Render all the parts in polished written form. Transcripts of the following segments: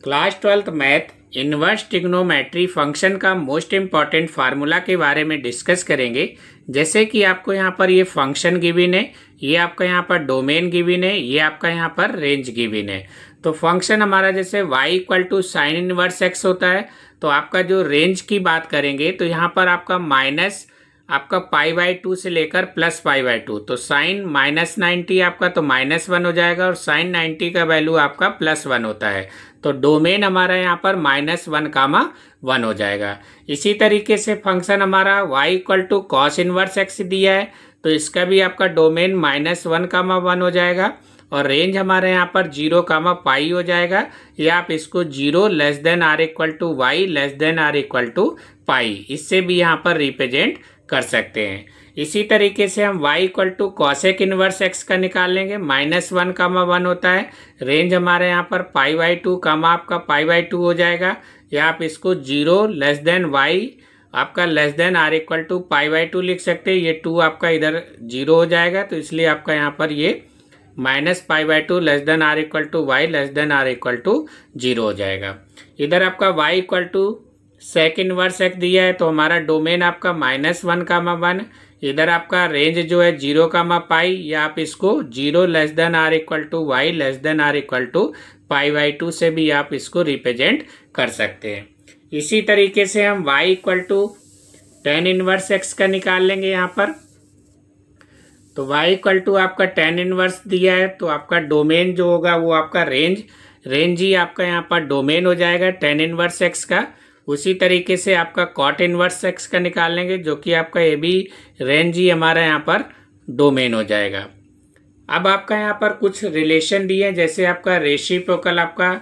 Class 12th math inverse trigonometry function का most important formula के बारे में डिस्कस करेंगे। जैसे कि आपको यहाँ पर ये फंक्शन गिवन है, ये आपका यहाँ पर डोमेन गिवन है, ये आपका यहाँ पर रेंज गिवन है। तो फंक्शन हमारा जैसे y equal to sine inverse x होता है, तो आपका जो रेंज की बात करेंगे तो यहाँ पर आपका माइनस आपका π/2 से लेकर प्लस π/2, तो साइन -90 आपका तो -1 हो जाएगा और साइन 90 का वैल्यू आपका +1 होता है। तो डोमेन हमारा यहाँ पर -1, 1 हो जाएगा। इसी तरीके से फंक्शन हमारा y equal to cos inverse x दिया है, तो इसका भी आपका डोमेन -1, 1 हो जाएगा और रेंज हमारे यहाँ पर 0, π हो जाएगा, या आप इसको 0 less than r equal to y less than r equal to π, इससे भी यहाँ पर रिप्रेजेंट कर सकते हैं। इसी तरीके से हम y equal to cosec inverse x का निकाल लेंगे। -1, 1 होता है, रेंज हमारे यहाँ पर π/2, आपका π/2 हो जाएगा, या आप इसको 0 लेस देन y आपका less than r equal to π/2 लिख सकते हैं। ये 2 आपका इधर 0 हो जाएगा, तो इसलिए आपका यहाँ पर ये -π/2 less than r equal to y less than r equal to 0 हो जाएगा। इधर आपका y equal to sec inverse x दिया है, तो हमारा डोमेन आपका -1, 1, इधर आपका रेंज जो है 0, π, या आप इसको 0 less than r equal to y less than r equal to π/2 से भी आप इसको रिप्रेजेंट कर सकते हैं। इसी तरीके से हम y equal to tan inverse x का निकाल लेंगे यहाँ पर। तो y इक्वल टू आपका टेन इनवर्स दिया है, तो आपका डोमेन जो होगा वो आपका रेंज ही आपका यहाँ पर डोमेन हो जाएगा टेन इनवर्स x का। उसी तरीके से आपका कॉट इनवर्स x का निकाल लेंगे, जो कि आपका ये भी रेंज ही हमारा यहाँ पर डोमेन हो जाएगा। अब आपका यहाँ पर कुछ रिलेशन दिए हैं, जैसे आपका रेसिप्रोकल आपका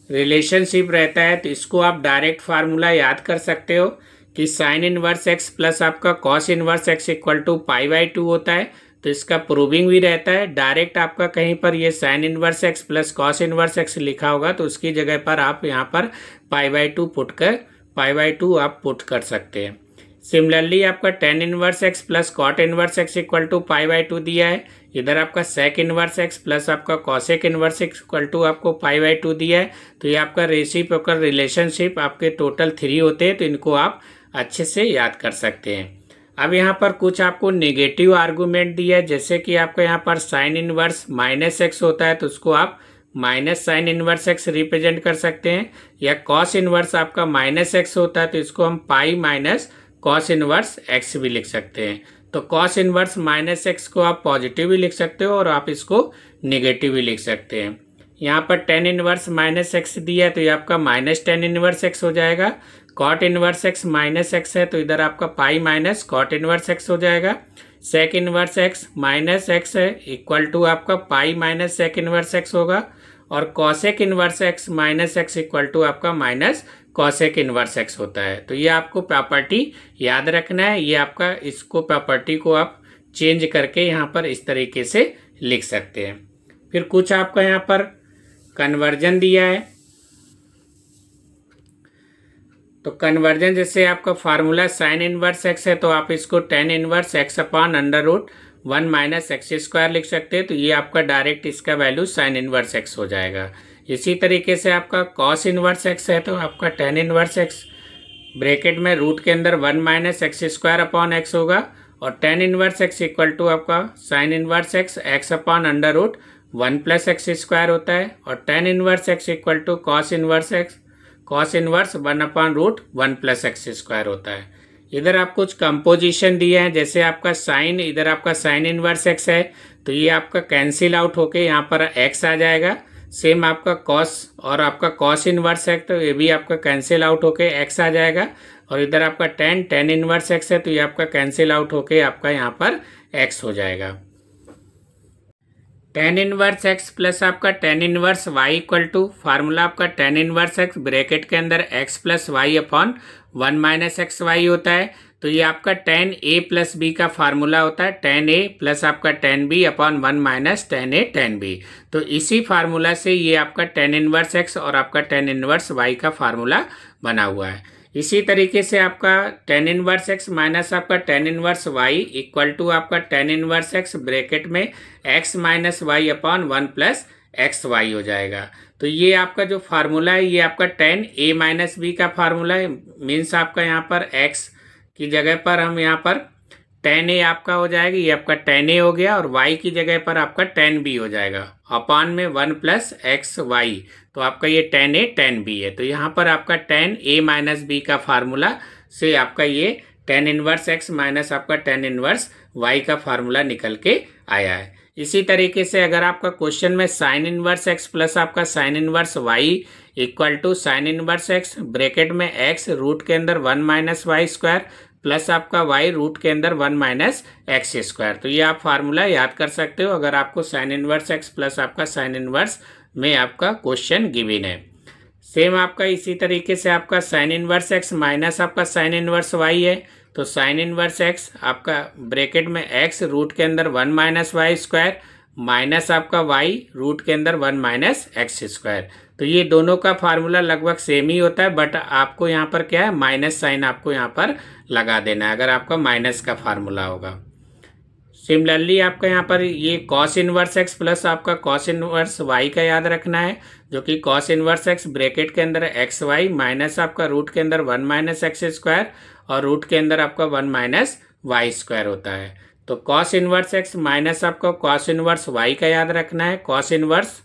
रिलेशनशिप रहता है, तो इसको आप डायरेक्ट फार्मूला याद कर सकते हो कि साइन इनवर्स x प्लस आपका cos inverse x equal to π/2 होता है। तो इसका प्रूविंग भी रहता है। डायरेक्ट आपका कहीं पर ये sign inverse x plus cos inverse x लिखा होगा, तो उसकी जगह पर आप यहाँ पर π/2 आप पुट कर सकते हैं। सिमिलरली आपका tan inverse x plus cot inverse x equal to π/2 दिया है। इधर आपका सेक इनवर्स x प्लस आपका cosec inverse x equal to आपको π/2 दिया है। तो ये आपका रेसिप्रोकल रिलेशनशिप आपके टोटल 3 होते हैं, तो इनको आप अच्छे से याद कर सकते हैं। अब यहाँ पर कुछ आपको नेगेटिव आर्गूमेंट दिया है, जैसे कि आपका यहाँ पर साइन इनवर्स -x होता है, तो उसको आप minus sign inverse x represent कर सकते हैं, या कॉस इनवर्स आपका -x होता है, तो इसको हम pi minus cos inverse x भी लिख सकते हैं। तो कॉस इनवर्स -x को आप पॉजिटिव भी लिख सकते हो और आप इसको नेगेटिव भी लिख सकते हैं। यहाँ पर टेन इनवर्स -x दिया है, तो ये आपका -10 इनवर्स x हो जाएगा। कॉट इनवर्स x -x है, तो इधर आपका pi minus cot inverse x हो जाएगा। सेक इनवर्स x -x है, इक्वल टू आपका pi minus sec inverse x होगा, और cosec inverse x -x equal to आपका माइनस कॉसेक इनवर्स x होता है। तो ये आपको प्रॉपर्टी याद रखना है। ये आपका इसको प्रॉपर्टी को आप चेंज करके यहाँ पर इस तरीके से लिख सकते हैं। फिर कुछ आपका यहाँ पर कन्वर्जन दिया है, तो कन्वर्जन जैसे आपका फार्मूला साइन इनवर्स x है, तो आप इसको ten inverse x upon √1 minus x square लिख सकते हैं। तो ये आपका डायरेक्ट इसका वैल्यू साइन इनवर्स x हो जाएगा। इसी तरीके से आपका कॉस इनवर्स x है, तो आपका टेन इनवर्स x ब्रैकेट में रूट के अंदर 1 minus x square upon x होगा, और tan inverse x equal to आपका sine inverse x upon √1 plus x square होता है, और tan inverse x equal to cos inverse 1 upon √1 plus x square होता है। इधर आप कुछ कंपोजिशन दिए हैं, जैसे आपका साइन, इधर आपका साइन इनवर्स x है, तो ये आपका कैंसिल आउट होके यहाँ पर x आ जाएगा। सेम आपका कॉस और आपका कॉस इनवर्स है, तो ये भी आपका कैंसिल आउट होके x आ जाएगा, और इधर आपका टेन इनवर्स x है, तो ये आपका कैंसिल आउट होके आपका यहाँ पर x हो जाएगा। टेन इनवर्स x प्लस आपका tan inverse y equal to formula आपका टेन इनवर्स x ब्रैकेट के अंदर x plus y upon 1 minus x y होता है। तो ये आपका टेन a प्लस b का फार्मूला होता है, टेन a प्लस आपका tan b upon 1 minus tan a tan b। तो इसी फार्मूला से ये आपका टेन इनवर्स x और आपका टेन इनवर्स y का फार्मूला बना हुआ है। इसी तरीके से आपका टेन इनवर्स x माइनस आपका tan inverse y equal to आपका टेन इनवर्स x ब्रैकेट में x minus y upon 1 plus x y हो जाएगा। तो ये आपका जो फार्मूला है ये आपका tan a माइनस बी का फार्मूला है। मीन्स आपका यहाँ पर x की जगह पर हम यहाँ पर tan a आपका हो जाएगा, ये आपका tan a हो गया, और y की जगह पर आपका tan b हो जाएगा अपान में 1 प्लस एक्स वाई। तो आपका ये tan a tan b है। तो यहाँ पर आपका tan a माइनस बी का फार्मूला से आपका ये tan इनवर्स x माइनस आपका tan इनवर्स y का फार्मूला निकल के आया है। इसी तरीके से अगर आपका क्वेश्चन में साइन इनवर्स x प्लस आपका sine inverse y equal to sine inverse x bracket में x रूट के अंदर 1 माइनस वाई स्क्वायर प्लस आपका y रूट के अंदर 1 माइनस एक्स स्क्वायर, तो ये आप फार्मूला याद कर सकते हो अगर आपको साइन इनवर्स x प्लस आपका साइन इनवर्स में आपका क्वेश्चन गिवन है। सेम आपका इसी तरीके से आपका साइन इनवर्स x माइनस आपका साइन इनवर्स y है, तो साइन इनवर्स x आपका ब्रैकेट में x रूट के अंदर 1 माइनस वाई स्क्वायर माइनस आपका y रूट के अंदर 1 माइनस एक्स स्क्वायर। तो ये दोनों का फार्मूला लगभग सेम ही होता है, बट आपको यहाँ पर क्या है माइनस साइन आपको यहाँ पर लगा देना है अगर आपका माइनस का फार्मूला होगा। सिमिलरली आपका यहाँ पर ये कॉस इनवर्स x प्लस आपका कॉस इनवर्स y का याद रखना है, जो कि कॉस इनवर्स x ब्रैकेट के अंदर एक्स वाई माइनस आपका रूट के अंदर 1 माइनस एक्स स्क्वायर और रूट के अंदर आपका 1 माइनस वाई स्क्वायर होता है। तो कॉस इनवर्स x माइनस आपका कॉस इनवर्स y का याद रखना है, कॉस इनवर्स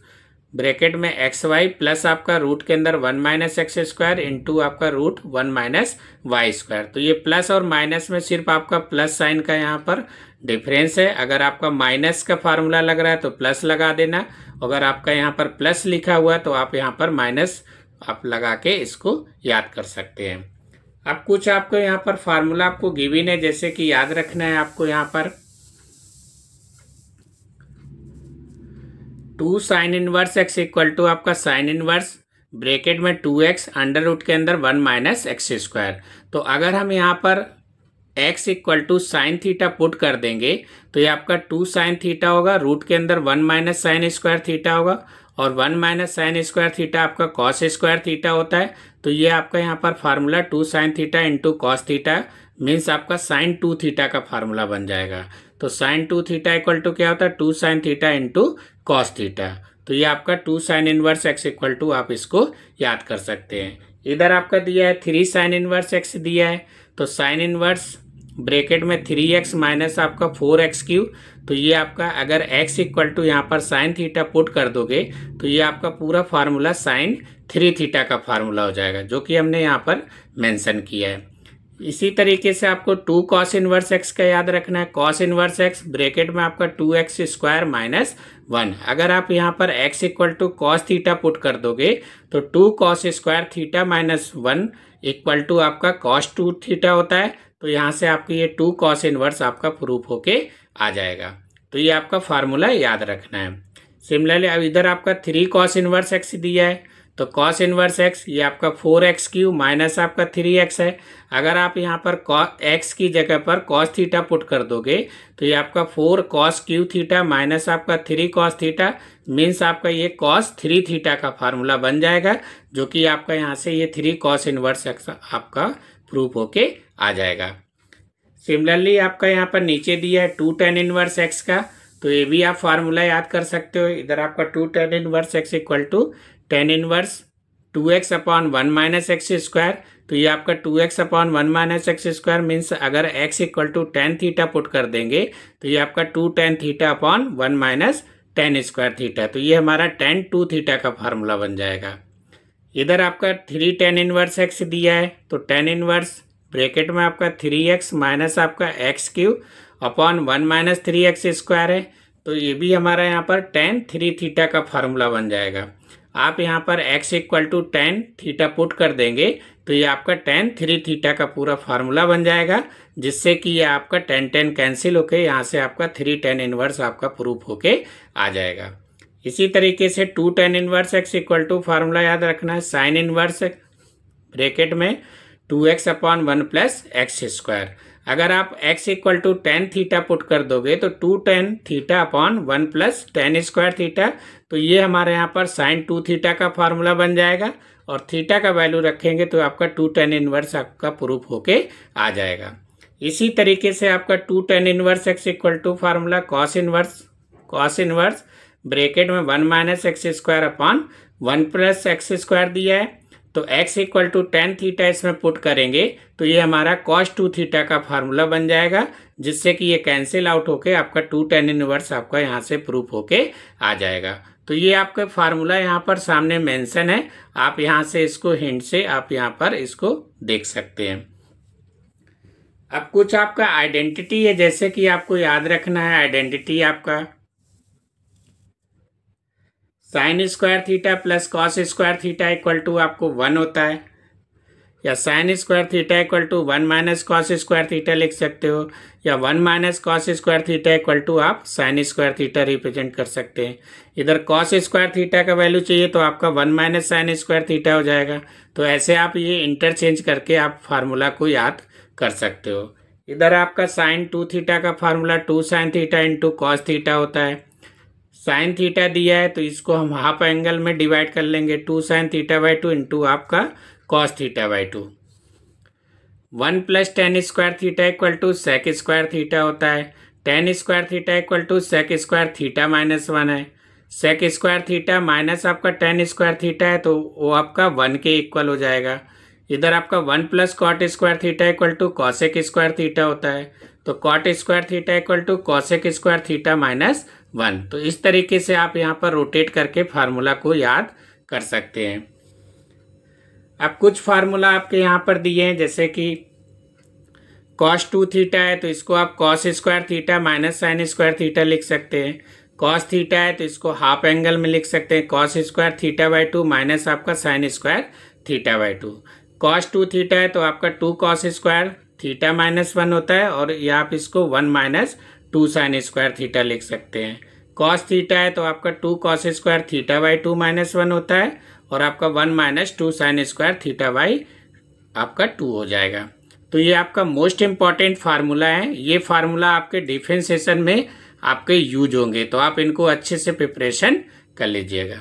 ब्रैकेट में एक्स वाई प्लस आपका रूट के अंदर 1 माइनस एक्स स्क्वायर इंटू आपका रूट 1 माइनस वाई स्क्वायर। तो ये प्लस और माइनस में सिर्फ आपका प्लस साइन का यहाँ पर डिफरेंस है। अगर आपका माइनस का फार्मूला लग रहा है तो प्लस लगा देना, अगर आपका यहाँ पर प्लस लिखा हुआ है तो आप यहाँ पर माइनस आप लगा के इसको याद कर सकते हैं। अब कुछ आपको यहाँ पर फार्मूला आपको गिवन है, जैसे कि याद रखना है आपको यहाँ पर 2 sine inverse x equal to आपका साइन इनवर्स ब्रैकेट में 2x अंडर रूट के अंदर 1 माइनस एक्स स्क्वायर। तो अगर हम यहाँ पर x equal to sine theta put कर देंगे तो ये आपका 2 साइन थीटा होगा, रूट के अंदर 1 माइनस साइन स्क्वायर थीटा होगा, और 1 माइनस साइन स्क्वायर थीटा आपका कॉस स्क्वायर थीटा होता है। तो ये आपका यहाँ पर formula 2 sine theta into cos theta means आपका साइन 2 थीटा का फार्मूला बन जाएगा। तो साइन 2 थीटा इक्वल टू क्या होता है 2 sine theta into cos theta. तो ये आपका 2 sine inverse x equal to आप इसको याद कर सकते हैं। इधर आपका दिया है 3 साइन इनवर्स x दिया है, तो साइन इनवर्स ब्रैकेट में 3x माइनस आपका 4x क्यूब। तो ये आपका अगर x इक्वल टू यहाँ पर साइन थीटा पुट कर दोगे तो ये आपका पूरा फार्मूला साइन 3 थीटा का फार्मूला हो जाएगा, जो कि हमने यहाँ पर मेंशन किया है। इसी तरीके से आपको 2 कॉस इनवर्स x का याद रखना है, कॉस इनवर्स x ब्रैकेट में आपका 2x स्क्वायर माइनस 1। अगर आप यहाँ पर x equal to cos theta put कर दोगे तो 2 cos square theta minus 1 equal to आपका कॉस 2 थीटा होता है। तो यहाँ से आपकी ये 2 कॉस इनवर्स आपका प्रूफ होके आ जाएगा। तो ये आपका फार्मूला याद रखना है। सिमिलरली अब इधर आपका 3 कॉस इनवर्स x दिया है, तो कॉस इनवर्स x ये आपका 4x क्यूब माइनस आपका 3x है। अगर आप यहाँ पर x की जगह पर कॉस थीटा पुट कर दोगे तो ये आपका 4 कॉस क्यू थीटा माइनस आपका 3 कॉस थीटा मीन्स आपका ये कॉस 3 थीटा का फार्मूला बन जाएगा, जो कि आपका यहाँ से ये 3 कॉस इनवर्स x आपका प्रूफ होके आ जाएगा। सिमिलरली आपका यहाँ पर नीचे दिया है 2 tan इनवर्स x का, तो ये भी आप फार्मूला याद कर सकते हो। इधर आपका 2 tan inverse x equal to tan inverse 2x upon 1 minus x square. तो ये आपका 2x upon 1 minus x square means अगर x equal to tan theta put कर देंगे तो ये आपका 2 tan theta upon 1 minus tan square theta. तो ये हमारा tan 2 थीटा का फार्मूला बन जाएगा। इधर आपका 3 tan इनवर्स x दिया है, तो tan इनवर्स ब्रैकेट में आपका 3x माइनस आपका x cube upon 1 minus 3x square है। तो ये भी हमारा यहाँ पर tan 3 थीटा का फार्मूला बन जाएगा। आप यहाँ पर x equal to tan theta put कर देंगे तो ये आपका tan 3 थीटा का पूरा फार्मूला बन जाएगा, जिससे कि ये आपका tan कैंसिल होके यहाँ से आपका 3 tan इनवर्स आपका प्रूफ होके आ जाएगा। इसी तरीके से 2 tan inverse x equal to formula याद रखना है साइन इनवर्स ब्रैकेट में 2x upon 1 plus x square. अगर आप x equal to tan theta put कर दोगे तो 2 tan theta upon 1 plus tan square theta. तो ये हमारे यहाँ पर साइन 2 थीटा का फार्मूला बन जाएगा, और थीटा का वैल्यू रखेंगे तो आपका 2 tan इनवर्स आपका प्रूफ होके आ जाएगा। इसी तरीके से आपका 2 tan inverse x equal to formula cos inverse bracket में 1 minus x square upon 1 plus x square दिया है, तो x equal to tan theta इसमें पुट करेंगे तो ये हमारा cos 2 थीटा का फार्मूला बन जाएगा, जिससे कि ये कैंसिल आउट होके आपका 2 tan इनवर्स आपका यहाँ से प्रूफ होके आ जाएगा। तो ये आपका फार्मूला यहाँ पर सामने मेंशन है, आप यहाँ से इसको हिंट से आप यहाँ पर इसको देख सकते हैं। अब कुछ आपका आइडेंटिटी है, जैसे कि आपको याद रखना है आइडेंटिटी आपका sine square theta plus cos square theta equal to आपको 1 होता है, या sine square theta equal to 1 minus cos square theta लिख सकते हो, या 1 minus cos square theta equal to आप साइन स्क्वायर थीटा रिप्रेजेंट कर सकते हैं। इधर कॉस स्क्वायर थीटा का वैल्यू चाहिए तो आपका 1 माइनस साइन स्क्वायर थीटा हो जाएगा। तो ऐसे आप ये इंटरचेंज करके आप फार्मूला को याद कर सकते हो। इधर आपका साइन 2 थीटा का formula 2 sine theta into cos theta होता है। साइन थीटा दिया है तो इसको हम हाफ एंगल में डिवाइड कर लेंगे, 2 साइन थीटा बाई 2 इंटू आपका cos theta by 2। 1 plus tan square theta equal to sec square theta होता है। Tan square theta equal to sec square theta minus 1 है। सेक स्क्वायर थीटा माइनस आपका tan square theta है तो वो आपका 1 के इक्वल हो जाएगा। इधर आपका 1 plus cot square theta equal to cosec square theta होता है, तो cot square theta equal to cosec square theta minus 1। तो इस तरीके से आप यहाँ पर रोटेट करके फार्मूला को याद कर सकते हैं। अब कुछ फार्मूला आपके यहाँ पर दिए हैं, जैसे कि cos 2 थीटा है तो इसको आप cos square theta minus sign square theta लिख सकते हैं। cos थीटा है तो इसको हाफ एंगल में लिख सकते हैं, cos square theta by 2 minus आपका sine square theta by 2। cos 2 theta है तो आपका 2 cos स्क्वायर थीटा माइनस 1 होता है, और ये आप इसको 1 माइनस 2 साइन स्क्वायर थीटा लिख सकते हैं। cos थीटा है तो आपका 2 cos square theta by 2 minus 1 होता है, और आपका 1 minus 2 sign square theta by आपका 2 हो जाएगा। तो ये आपका मोस्ट इम्पॉर्टेंट फार्मूला है। ये फार्मूला आपके डिफेंस सेशन में आपके यूज होंगे, तो आप इनको अच्छे से प्रिपरेशन कर लीजिएगा।